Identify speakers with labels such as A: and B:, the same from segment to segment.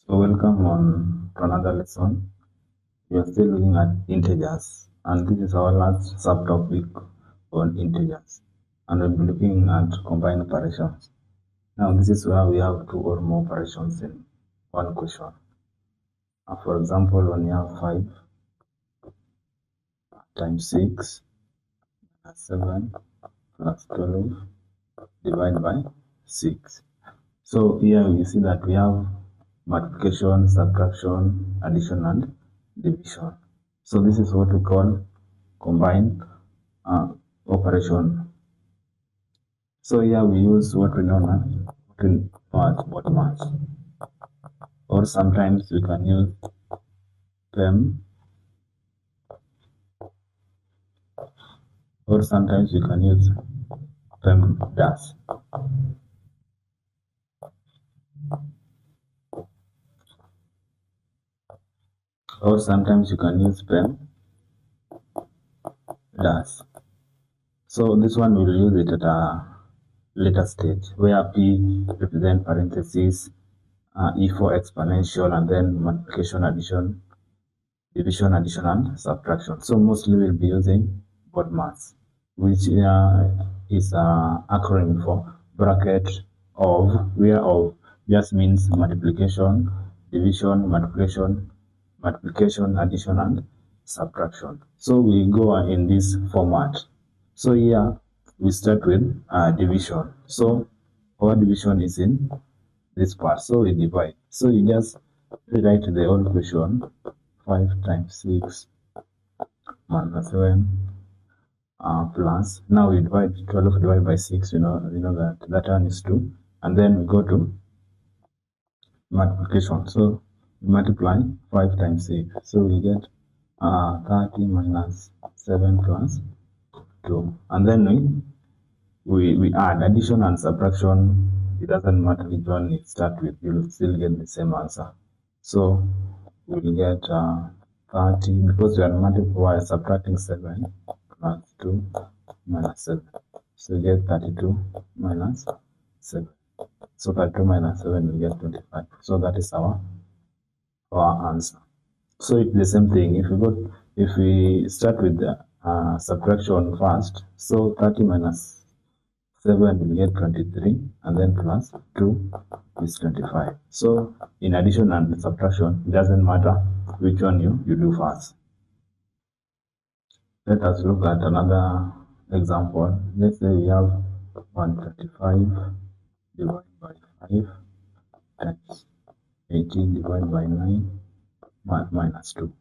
A: So welcome on to another lesson. We are still looking at integers, and this is our last subtopic on integers. And we'll be looking at combined operations. Now this is where we have two or more operations in one question. For example, when you have 5 times 6 plus 7 plus 12 divided by 6. So here you see that we have multiplication, subtraction, addition, and division. So this is what we call combined operation. So here we use what we know as BODMAS, or sometimes we can use PEM, or sometimes we can use PEMDAS. Or sometimes you can use PEMDAS. So this one we'll use it at a later stage, where P represent parentheses, E for exponential, and then multiplication, addition, division, addition, and subtraction. So mostly we'll be using BODMAS, which is an acronym for bracket of, where of just means multiplication, division, multiplication, addition, and subtraction. So we go in this format. So here we start with division. So our division is in this part, so we divide. So you just rewrite the whole question: 5 times 6 minus 7 plus. Now we divide 12 divided by 6. You know that one is 2, and then we go to multiplication. So we multiply 5 times 6, so we get 30 minus 7 plus 2, and then we add addition and subtraction. It doesn't matter which one you start with, you'll still get the same answer. So we'll get 30, because we are subtracting 7 plus 2 minus 7. So we get 32 minus 7. So 32 minus 7 will get 25. So that is our answer. So it's the same thing. If we start with the subtraction first, so 30 minus 7 will get 23, and then plus 2 is 25. So in addition and subtraction, it doesn't matter which one you do first. Let us look at another example. Let's say we have 135 divided by 5 times 18 divided by 9 minus 2.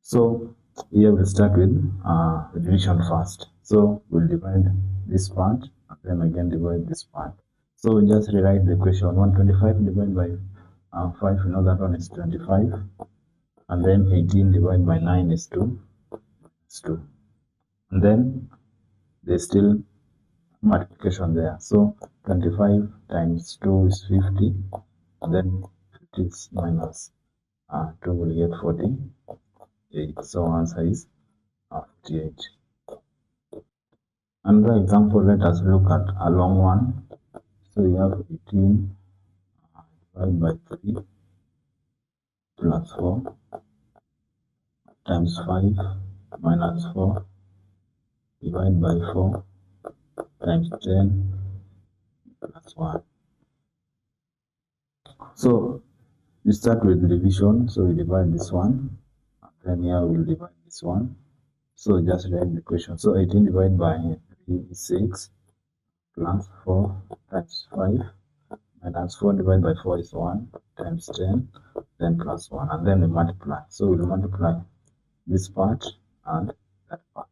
A: So here we'll start with the division first. So we'll divide this part, and then again divide this part. So we just rewrite the equation: 125 divided by 5, you know that one is 25, and then 18 divided by 9 is 2. It's 2. And then there's still multiplication there. So 25 times 2 is 50, and then 50 minus 2 will get 48. So answer is 58. Another example, let us look at a long one. So you have 18 divided by 3 plus 4 times 5 minus 4 divided by 4 times 10 plus 1. So we start with division. So we divide this one, and then here we'll divide this one. So just write the equation. So 18 divided by 3 is 6, plus 4 times 5 minus 4 divided by 4 is 1, times 10, then plus 1, and then we multiply. So we'll multiply this part and that part.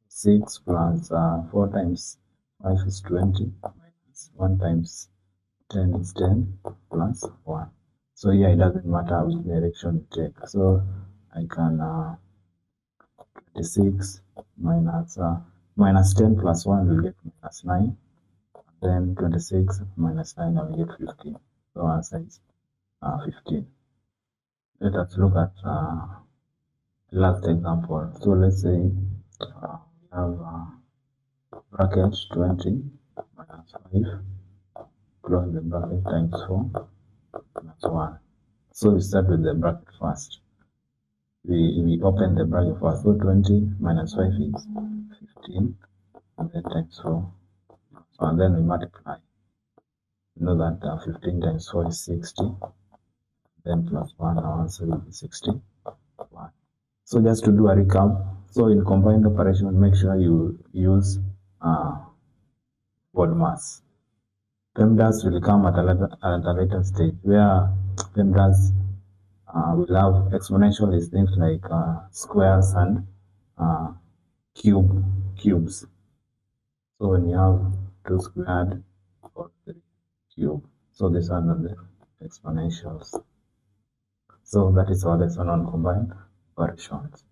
A: 6 plus 4 times 5 is 20, minus 1 times 10 is 10, plus 1. So here it doesn't matter which direction you take. So I can 26 minus 10 plus 1 will get minus 9. Then 26 minus 9 I will get 15. So answer is 15. Let us look at the last example. So let's say we have bracket 20 minus 5, close the bracket, times 4 plus 1. So we start with the bracket first. We open the bracket first. So 20 minus 5 is 15, and then times 4. So, and then we multiply. You know that 15 times 4 is 60. Then plus 1, our answer will be 61. So just to do a recap, so in combined operation, make sure you use BODMAS. PEMDAS will come at a later stage, where PEMDAS will have exponential is things like squares and cubes. So when you have 2 squared or 3 cube, so these are not the exponentials. So that is our lesson on combined operations.